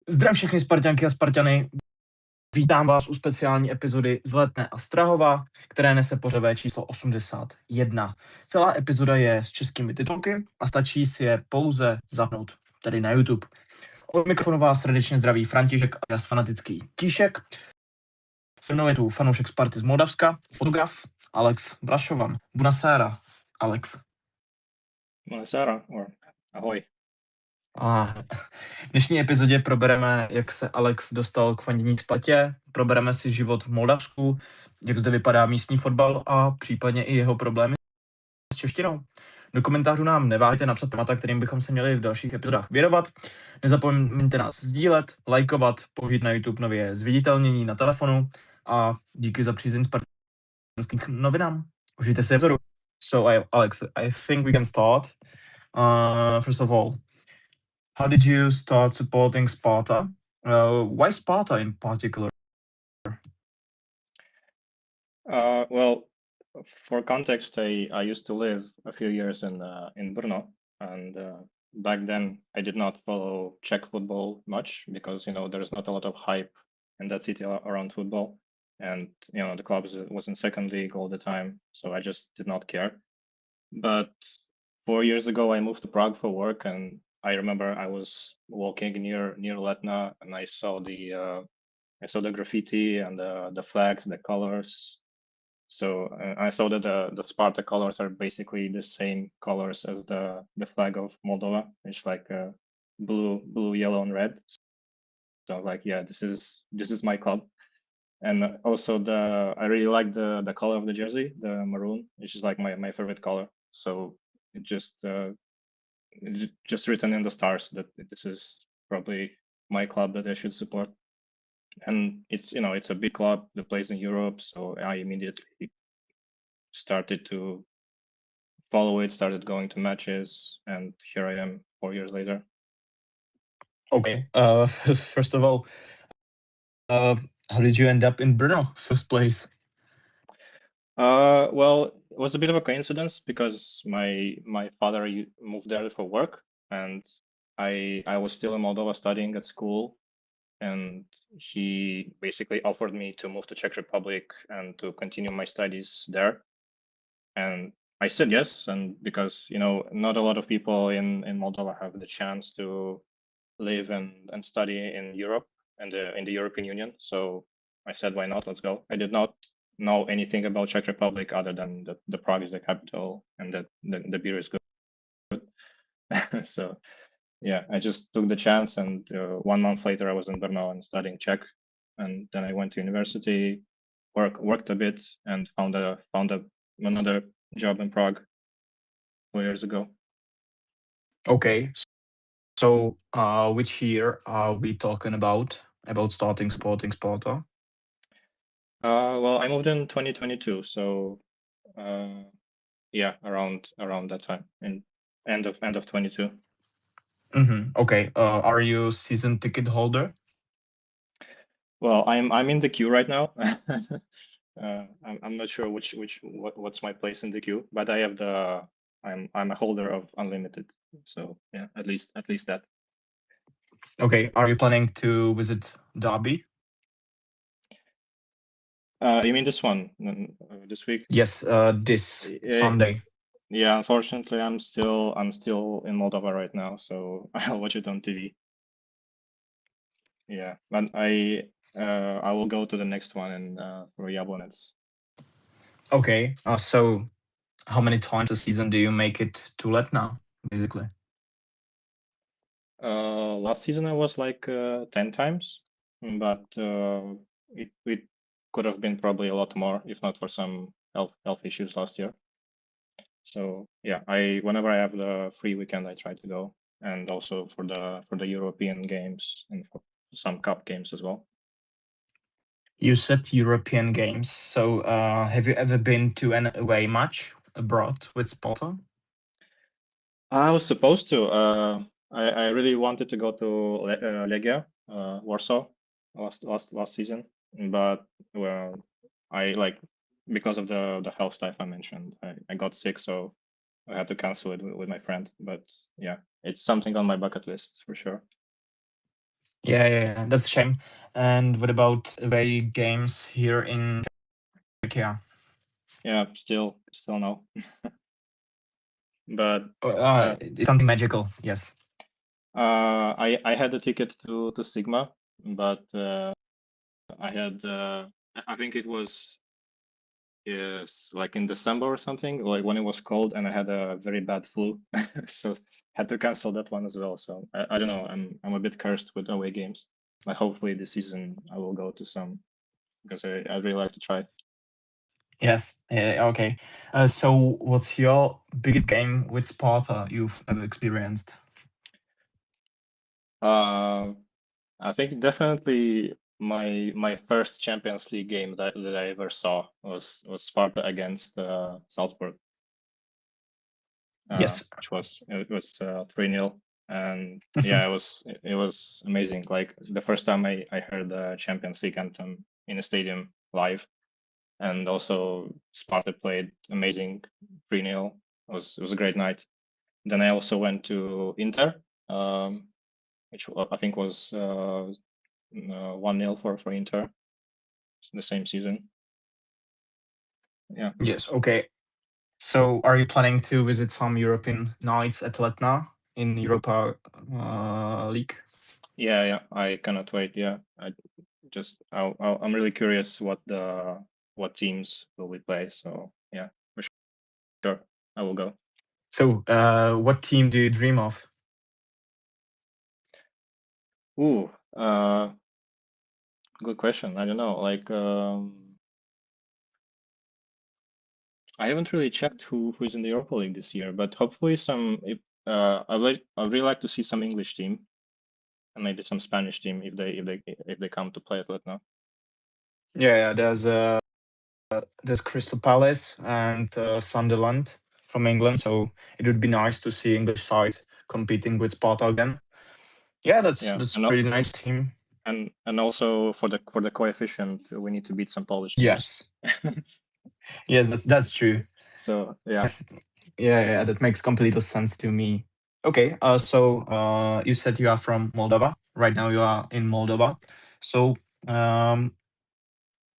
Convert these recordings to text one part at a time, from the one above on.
Zdravím všechny Sparťanky a Sparťany. Vítám vás u speciální epizody Z Letné a Strahova, které nese pořadové číslo 81. Celá epizoda je s českými titulky a stačí si je pouze zapnout, tedy na YouTube. Od mikrofonu vás srdečně zdraví František a fanatický Tíšek. Se mnou je tu fanoušek Sparty z Moldavska, fotograf Alexe Brașovan. Buonasera, Alex. Buonasera, ahoj. V dnešní epizodě probereme, jak se Alex dostal k fandění Spartě, probereme si život v Moldavsku, jak zde vypadá místní fotbal a případně i jeho problémy s češtinou. Do komentářů nám neváhejte napsat témata, kterým bychom se měli v dalších epizodách věnovat. Nezapomeňte nás sdílet, lajkovat, použít na YouTube nově zviditelnění na telefonu a díky za přízeň Sparťanským Novinám. Užijte si epizodu. Alex, I think we can start. First of all, how did you start supporting Sparta? Why Sparta in particular? Well, for context, I used to live a few years in Brno, and back then I did not follow Czech football much because there's not a lot of hype in that city around football, and the club was in second league all the time, so I just did not care. But 4 years ago, I moved to Prague for work, and I remember I was walking near Letné, and I saw the graffiti and the flags, the colors. So I saw that the Sparta colors are basically the same colors as the flag of Moldova. It's like blue, yellow, and red. So I was like, yeah, this is my club. And also I really like the color of the jersey, the maroon, which is like my favorite color. So it just written in the stars that this is probably my club that I should support. And it's a big club that plays in Europe, so I immediately started to follow it, started going to matches, and here I am 4 years later. Okay, first of all, how did you end up in Brno, first place? Well, it was a bit of a coincidence because my father moved there for work, and I was still in Moldova studying at school, and he basically offered me to move to Czech Republic and to continue my studies there. And I said yes, and because not a lot of people in Moldova have the chance to live and study in Europe and in the European Union, so I said, why not? Let's go. I did not know anything about Czech Republic other than the Prague is the capital and that the beer is good. So yeah, I just took the chance, and 1 month later I was in Brno and studying Czech, and then I went to university, worked a bit, and found another job in Prague 4 years ago. Okay, so which year are we talking about starting supporting Sparta? Well, I moved in 2022, so yeah, around that time, in end of 22. Okay, are you season ticket holder? Well, I'm in the queue right now. I'm not sure what's my place in the queue, but I have I'm a holder of unlimited, so yeah, at least that. Okay, are you planning to visit Derby? You mean this one this week? Yes, this Sunday. Yeah, unfortunately, I'm still in Moldova right now, so I'll watch it on TV. Yeah, but I will go to the next one for Jablonec. Okay, so how many times a season do you make it to Letná, basically? Last season I was like 10 times, but it could have been probably a lot more if not for some health issues last year. So yeah, whenever I have the free weekend I try to go, and also for the European games and for some cup games as well. You said European games, so have you ever been to an away match abroad with Sparta? I was supposed to. I really wanted to go to Legia, Warsaw, last season, but well, because of the health stuff I mentioned, I got sick, so I had to cancel it with my friend. But yeah, it's something on my bucket list for sure. Yeah, that's a shame. And what about away games here in Czechia? Yeah, still no. But It's something magical, yes. I had a ticket to Sigma, but I had I think it was like in December or something, like when it was cold, and I had a very bad flu, so had to cancel that one as well. So I don't know. I'm a bit cursed with away games. But hopefully this season I will go to some because I really like to try. Yes, okay. So what's your biggest game with Sparta you've ever experienced? I think definitely my first Champions League game that I ever saw was Sparta against Salzburg. Yes. Which was 3-0, and yeah, it was amazing. Like the first time I heard the Champions League anthem in a stadium live, and also Sparta played amazing 3-0. It was a great night. Then I also went to Inter, which I think was 1-0 for Inter. It's the same season. Yeah. Yes, okay. So are you planning to visit some European nights at Letná in Europa League? Yeah, I cannot wait. Yeah, I'm really curious what teams will we play. So yeah, for sure, I will go. So what team do you dream of? Ooh, good question. I don't know. Like, I haven't really checked who's in the Europa League this year, but hopefully some. If I'd really like to see some English team, and maybe some Spanish team if they come to play at Letno. Yeah, there's Crystal Palace and Sunderland from England, so it would be nice to see English side competing with Sparta again. Yeah, that's and pretty nice team. and also for the coefficient, we need to beat some Polish teams. Yes. Yes, that's true. So yeah. Yeah, that makes complete sense to me. Okay, so you said you are from Moldova. Right now you are in Moldova. So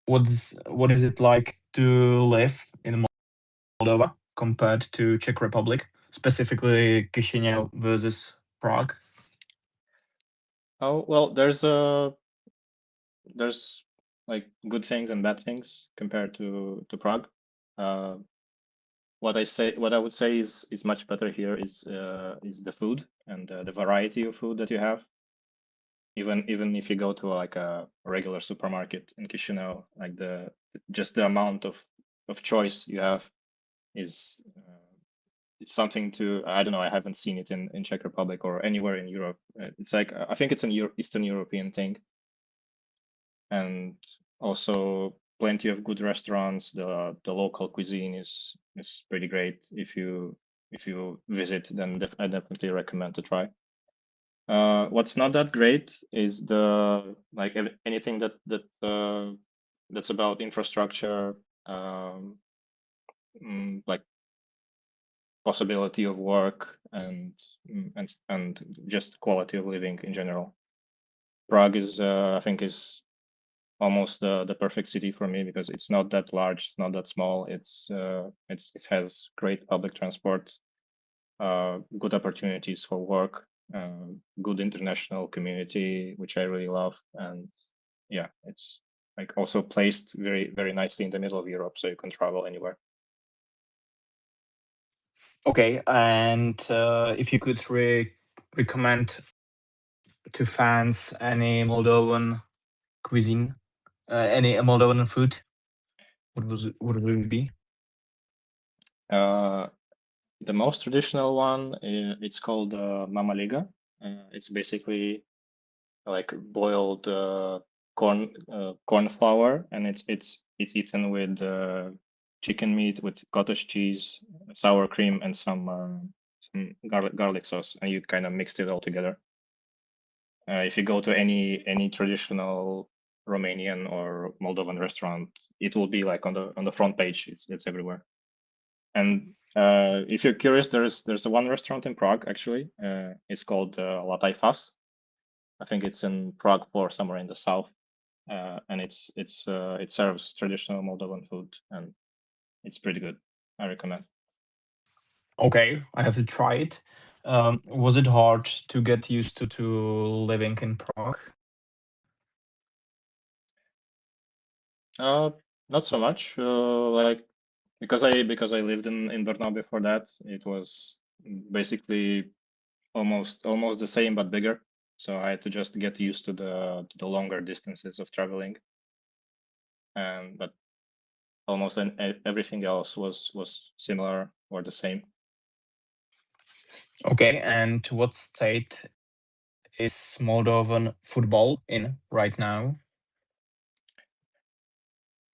what is it like to live in Moldova compared to Czech Republic, specifically Chisinau versus Prague? Oh well, there's like good things and bad things compared to Prague. What I would say is much better here is the food and the variety of food that you have. Even if you go to like a regular supermarket in Chisinau, like just the amount of choice you have is it's something to, I don't know, I haven't seen it in Czech Republic or anywhere in Europe. It's like I think it's an Eastern European thing, and also plenty of good restaurants. The local cuisine is pretty great. If you visit, then I definitely recommend to try. What's not that great is anything that's about infrastructure, like possibility of work and just quality of living in general. Prague is I think is almost the perfect city for me because it's not that large, it's not that small. It has great public transport, good opportunities for work, good international community, which I really love, and yeah, it's like also placed very, very nicely in the middle of Europe, so you can travel anywhere. Okay, and if you could recommend to fans any Moldovan cuisine, any Moldovan food, what would it be? The most traditional one, it's called mama liga. It's basically like boiled corn flour, and it's eaten with chicken meat with cottage cheese, sour cream, and some garlic sauce, and you kind of mixed it all together. If you go to any traditional Romanian or Moldovan restaurant, it will be like on the front page. It's everywhere. And if you're curious, there's one restaurant in Prague actually. It's called La Taifas, I think it's in Prague or somewhere in the south, and it serves traditional Moldovan food, and it's pretty good. I recommend. Okay, I have to try it. Was it hard to get used to living in Prague? Not so much. Like because I lived in Brno before that, it was basically almost the same but bigger. So I had to just get used to the longer distances of traveling. But almost everything else was similar or the same. Okay, and what state is Moldovan football in right now?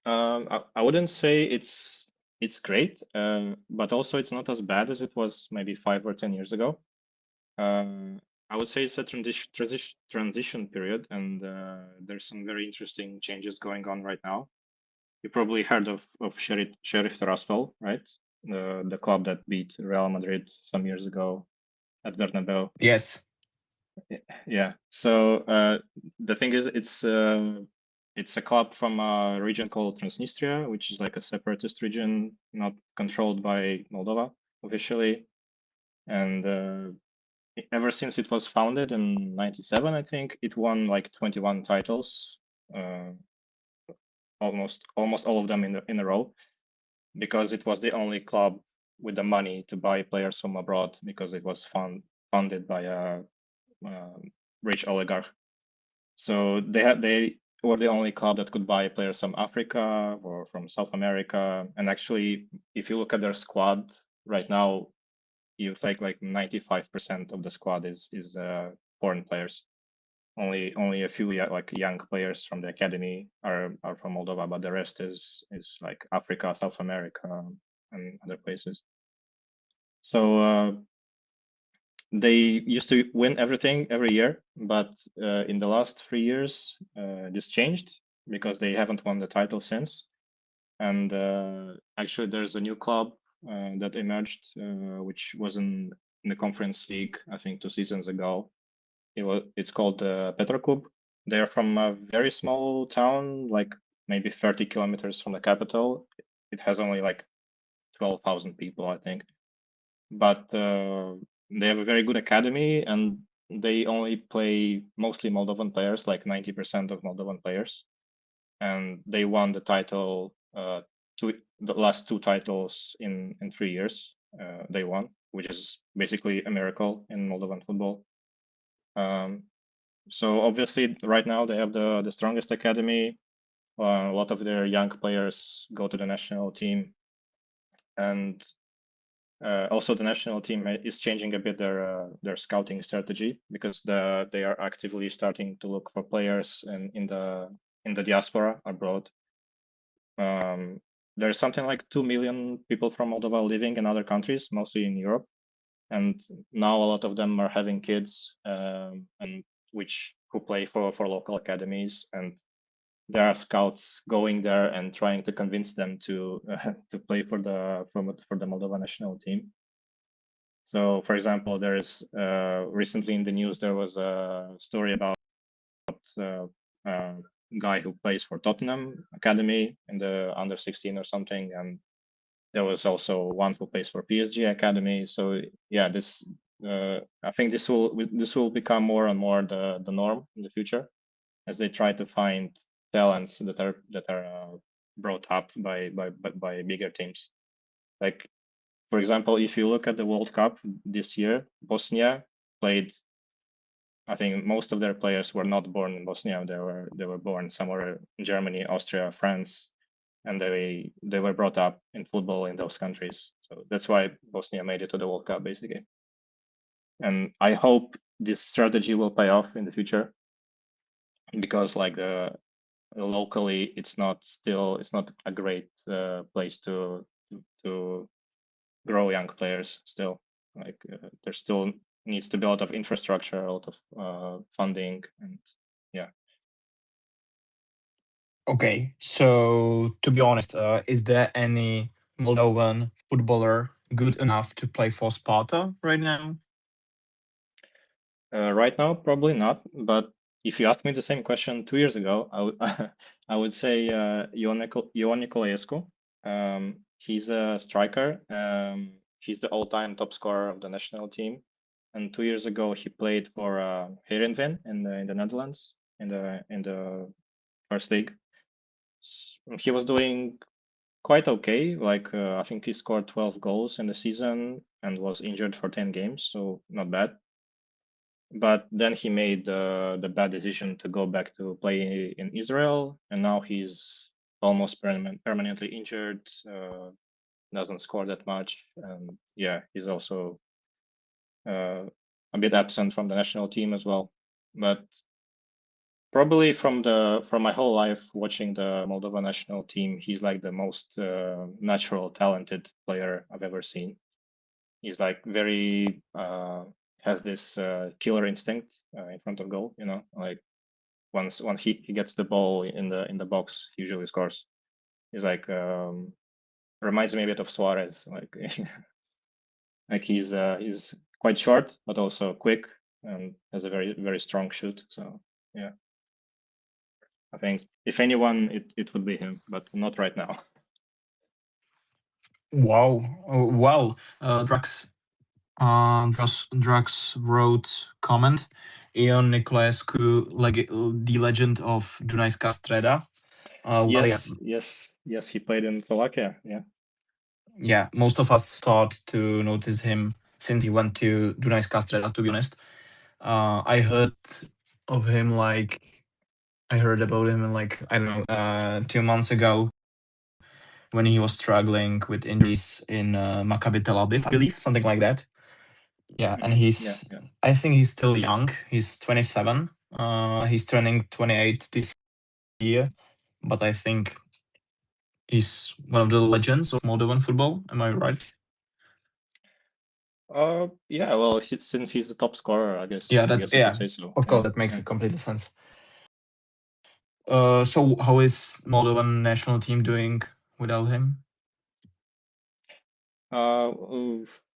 I wouldn't say it's great, but also it's not as bad as it was maybe 5 or 10 years ago. I would say it's a transition period, and there's some very interesting changes going on right now. You probably heard of Sheriff Tiraspol, right? The club that beat Real Madrid some years ago at Bernabeu. Yes. Yeah. So the thing is, it's a club from a region called Transnistria, which is like a separatist region, not controlled by Moldova officially. And ever since it was founded in '97, I think it won like 21 titles, almost all of them in a row, because it was the only club with the money to buy players from abroad, because it was funded by a rich oligarch. So they were the only club that could buy players from Africa or from South America. And actually, if you look at their squad right now, you think like 95% of the squad is foreign players. Only a few like young players from the academy are from Moldova, but the rest is like Africa, South America, and other places. So they used to win everything every year, but in the last 3 years, this changed because they haven't won the title since. And actually, there's a new club that emerged, which was in the Conference League, I think 2 seasons ago. It's called Petrokub. They're from a very small town, like maybe 30 kilometers from the capital. It has only like 12,000 people, I think. But they have a very good academy, and they only play mostly Moldovan players, like 90% of Moldovan players. And they won the title, the last 2 titles in 3 years. They won, which is basically a miracle in Moldovan football. So obviously, right now they have the strongest academy. A lot of their young players go to the national team, and also the national team is changing a bit their scouting strategy, because they are actively starting to look for players in the diaspora abroad. There's something like 2 million people from Moldova living in other countries, mostly in Europe, and now a lot of them are having kids, and who play for local academies, and there are scouts going there and trying to convince them to play for the Moldova national team. So, for example, there is recently in the news there was a story about a guy who plays for Tottenham Academy in the under 16 or something, and there was also one who plays for PSG Academy. So yeah, this I think this will become more and more the norm in the future, as they try to find talents that are brought up by bigger teams. Like, for example, if you look at the World Cup this year, Bosnia played. I think most of their players were not born in Bosnia. They were born somewhere in Germany, Austria, France, and they were brought up in football in those countries. So that's why Bosnia made it to the World Cup, basically. And I hope this strategy will pay off in the future, because like locally, it's not a great place to grow young players still. Like there still needs to be a lot of infrastructure, a lot of funding, and yeah. Okay, so to be honest, is there any Moldovan footballer good enough to play for Sparta right now? Right now, probably not. But if you asked me the same question 2 years ago, I would say Ion Nicolaescu. He's a striker. He's the all-time top scorer of the national team. And 2 years ago, he played for Heerenveen in the Netherlands in the first league. He was doing quite okay. Like I think he scored 12 goals in the season and was injured for 10 games, so not bad. But then he made the bad decision to go back to play in Israel, and now he's almost permanently injured. Doesn't score that much, and yeah, he's also a bit absent from the national team as well. But probably from my whole life watching the Moldova national team, he's like the most natural, talented player I've ever seen. He's like very has this killer instinct in front of goal. You know, like once he gets the ball in the box, he usually scores. He's like reminds me a bit of Suarez. Like like he's quite short but also quick and has a very, very strong shoot. So yeah, I think if anyone, it would be him, but not right now. Wow. Oh, well, Drax wrote comment. Ion Nicolaescu, the legend of Dunajská Streda. Well, Yes, he played in Slovakia. yeah, most of us start to notice him since he went to Dunajská Streda, to be honest. I heard about him like, I don't know, 2 months ago when he was struggling with injuries in Maccabi Tel Aviv, I believe, something like that. Yeah, and I think he's still young. He's 27. He's turning 28 this year, but I think he's one of the legends of Moldovan football. Am I right? Yeah. Well, since he's the top scorer, I guess. Yeah, I guess you could say so. of course, that makes complete sense. So how is Moldovan national team doing without him?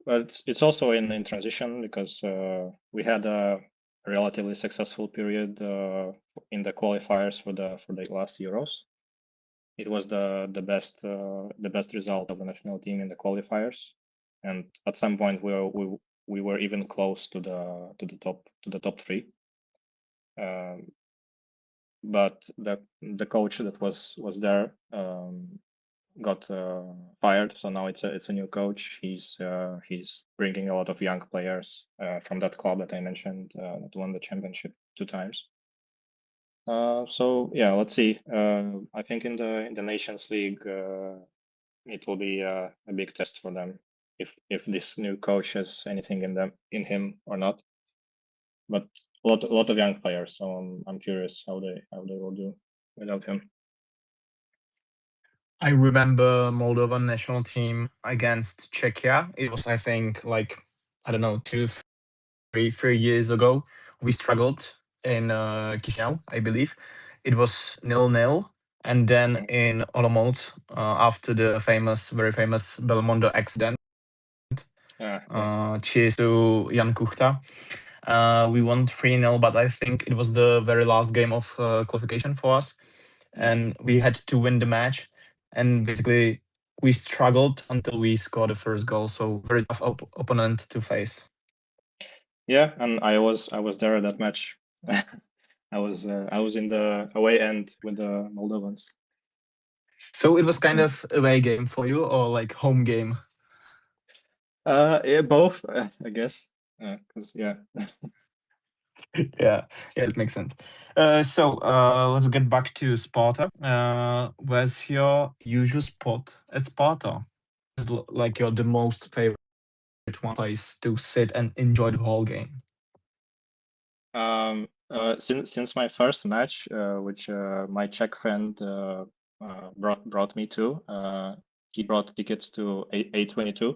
But it's also in transition because we had a relatively successful period in the qualifiers for the last Euros. It was the best result of the national team in the qualifiers, and at some point we were even close to the top three. But the coach that was there got fired, so now it's a new coach. He's bringing a lot of young players from that club that I mentioned that won the championship 2 times. So yeah, let's see. I think in the Nations League it will be a big test for them if this new coach has anything in him or not. But a lot of young players, so I'm curious how they will do without him. I remember Moldovan national team against Czechia. It was, I think, like, I don't know, 3 years ago. We struggled in Chisinau, I believe. It was 0-0. And then in Olomouc, after the very famous Belmondo accident, cheers to Jan Kuchta, we won 3-0, but I think it was the very last game of qualification for us. And we had to win the match. And basically, we struggled until we scored the first goal. So very tough opponent to face. Yeah, and I was there at that match. I was in the away end with the Moldovans. So it was kind of away game for you, or like home game? Yeah, both, I guess. Because yeah. Yeah, it makes sense. So let's get back to Sparta. Where's your usual spot at Sparta? Is like the most favorite one place to sit and enjoy the whole game? Since my first match, which my Czech friend brought me to, he brought tickets to A22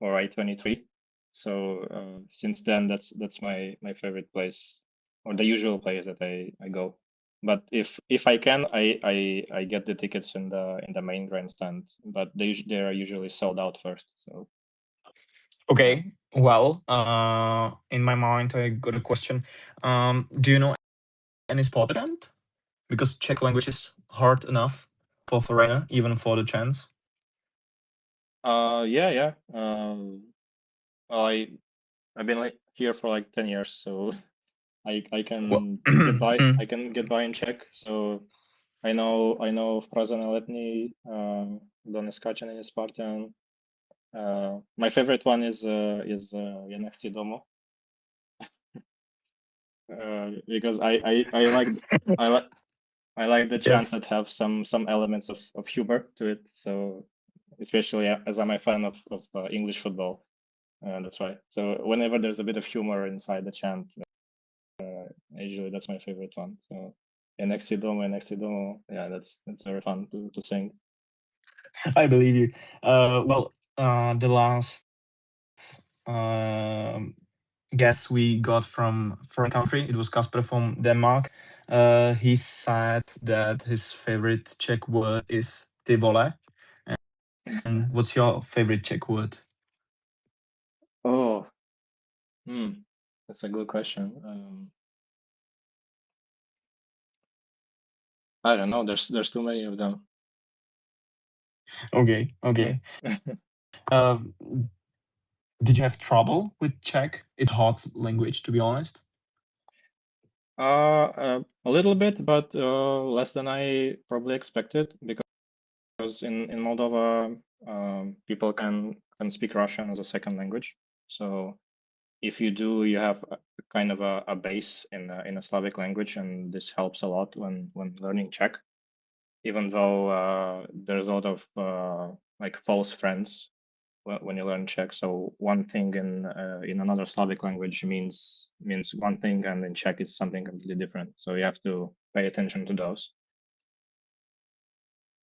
or A23. So since then, that's my favorite place, or the usual place that I go. But if I can, I get the tickets in the main grandstand, but they are usually sold out first. So Okay, well, in my mind, I got a question. Do you know any sport event? Because Czech language is hard enough for foreigner, even for the chance. Yeah. Well, I've been like here for like 10 years, so I can get by. I can get by in Czech. So I know Fraza na letní, Done skáčený Spartan. My favorite one is Já nechci domů. Because I like the chants that have some elements of humor to it. So especially as I'm a fan of English football, that's why. So whenever there's a bit of humor inside the chant, usually that's my favorite one. So yeah, nechci domů. Yeah, that's very fun to sing. I believe you. Well, the last guess we got from foreign country, it was Kasper from Denmark. He said that his favorite Czech word is ty vole. And what's your favorite Czech word? Oh, that's a good question. I don't know. There's too many of them. Okay. Did you have trouble with Czech? It's hard language, to be honest. A little bit, but less than I probably expected, because in Moldova, people can speak Russian as a second language. So if you do, you have kind of a base in a Slavic language, and this helps a lot when learning Czech. Even though there's a lot of like false friends when you learn Czech. So one thing in another Slavic language means one thing, and in Czech it's something completely different. So you have to pay attention to those.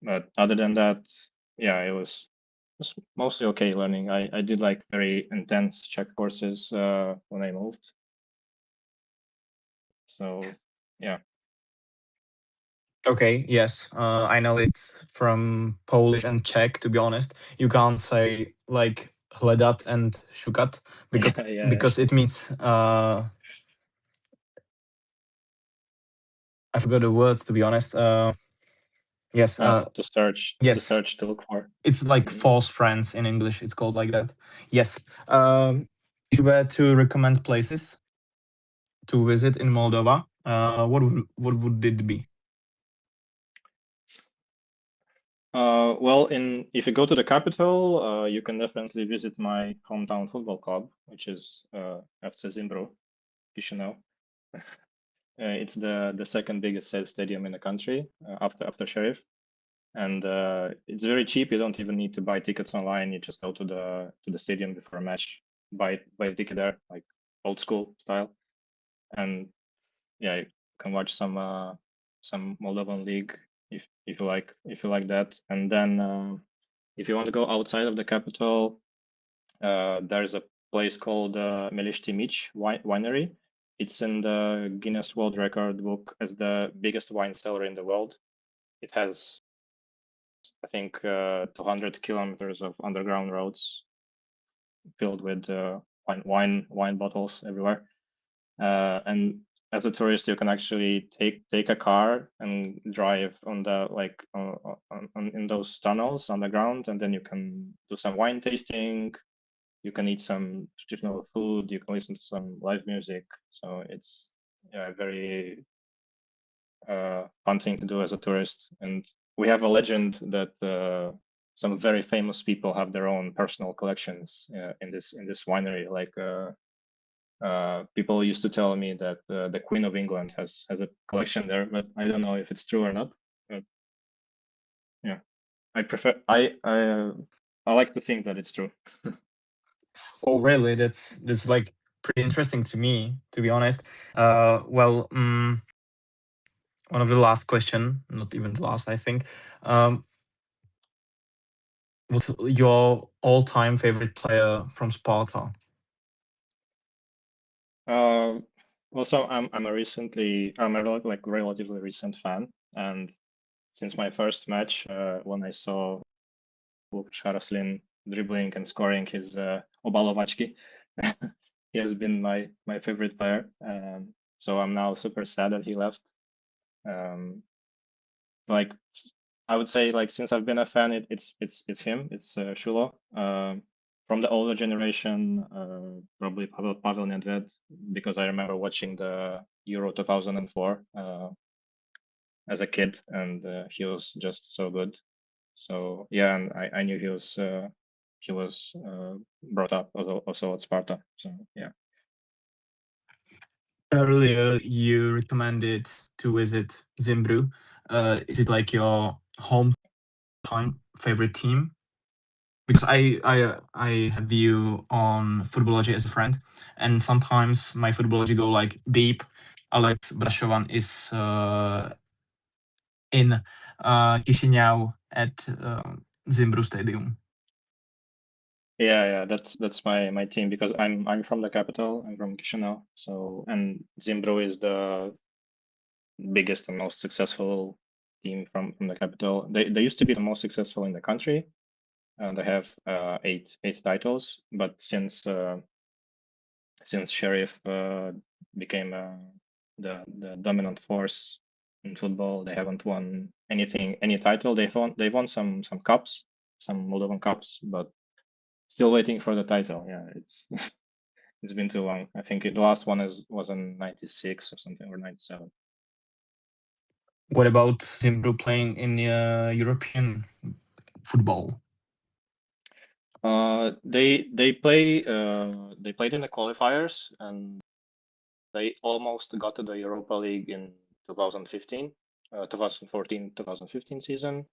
But other than that, yeah, it was mostly okay learning. I did like very intense Czech courses when I moved. So yeah. Okay, yes. I know it's from Polish and Czech, to be honest. You can't say like hledat and szukat because it means I forgot the words, to be honest. Yes. To search. Yes. To search, to look for. It's like false friends in English. It's called like that. Yes. If you were to recommend places to visit in Moldova, what would it be? Well, if you go to the capital, you can definitely visit my hometown football club, which is FC Zimbru, Chisinau. It's the second biggest stadium in the country after Sheriff, and it's very cheap. You don't even need to buy tickets online. You just go to the stadium before a match, buy a ticket there, like old school style, and yeah, you can watch some Moldovan league if you like that. And then if you want to go outside of the capital, there's a place called Melești Mici Winery. It's in the Guinness World Record book as the biggest wine cellar in the world. It has, I think, 200 kilometers of underground roads filled with wine bottles everywhere. And as a tourist, you can actually take a car and drive on in those tunnels underground, and then you can do some wine tasting. You can eat some traditional food. You can listen to some live music. So it's a very fun thing to do as a tourist. And we have a legend that some very famous people have their own personal collections in this winery. Like people used to tell me that the Queen of England has a collection there, but I don't know if it's true or not. But yeah, I like to think that it's true. Oh, really? That's like pretty interesting to me, to be honest. Well, one of the last question, not even the last, I think. What's your all-time favorite player from Sparta? Well, so I'm a relatively recent fan, and since my first match, when I saw Łukasz Haraslin dribbling and scoring his obalovačky. He has been my favorite player. So I'm now super sad that he left. Like I would say, like since I've been a fan, it's him. It's Shulo. From the older generation, probably Pavel Nedved, because I remember watching the Euro 2004 as a kid, and he was just so good. So yeah, and I knew he was brought up also at Sparta. So yeah. Earlier, you recommended to visit Zimbru. Is it like your hometown favorite team? Because I have you on Footballogy as a friend, and sometimes my Footballogy go like deep. Alex Brașovan is in Chișinău at Zimbru Stadium. Yeah, that's my team, because I'm from the capital. I'm from Chișinău. So, and Zimbru is the biggest and most successful team from the capital. They used to be the most successful in the country. They have eight titles, but since Sheriff became the dominant force in football, they haven't won any title. They've won some cups, some Moldovan cups, but still waiting for the title. Yeah, it's it's been too long. I think the last one was in '96 or something, or '97. What about Zimbru playing in European football? They played in the qualifiers, and they almost got to the Europa League in 2015, 2014-2015 season.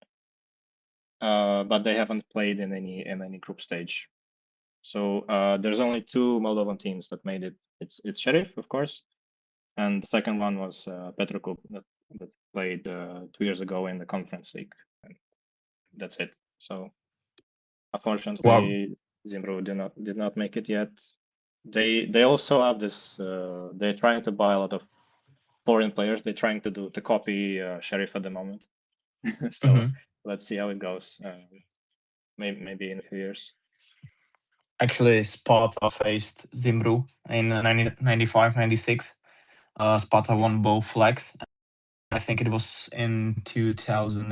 But they haven't played in any group stage. So there's only two Moldovan teams that made it. It's Sheriff, of course, and the second one was Petrokub that played 2 years ago in the Conference League. And that's it. So unfortunately, Zimbru did not make it yet. They also have this. They're trying to buy a lot of foreign players. They're trying to copy Sheriff at the moment. So let's see how it goes. Maybe in a few years. Actually, Sparta faced Zimbru in 95-96. Sparta won both legs. I think it was in 2000.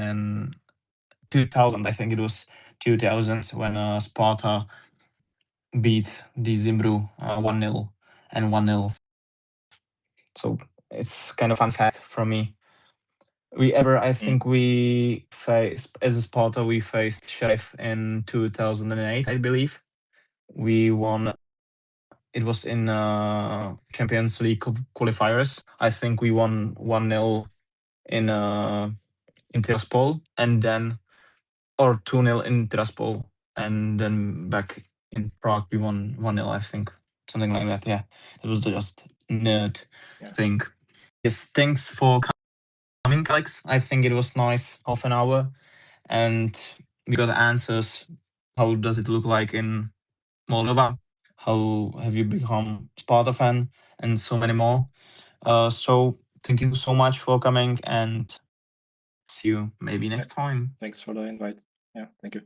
I think it was 2000 when Sparta beat the Zimbru 1-0 and 1-0. So it's kind of fun fact from me. I think we faced, as a Sparta, we faced Sheriff in 2008, I believe. We won. It was in Champions League qualifiers. I think we won 1-0 in Tiraspol, and then, or 2-0 in Tiraspol, and then back in Prague we won 1-0, I think. Something like that, yeah. It was just nerd thing. Yes, thanks for coming, Alex. I think it was nice, half an hour, and we got answers. How does it look like in Moldova? How have you become Sparta fan, and so many more. So thank you so much for coming, and see you maybe next time. Thanks for the invite. Yeah, thank you.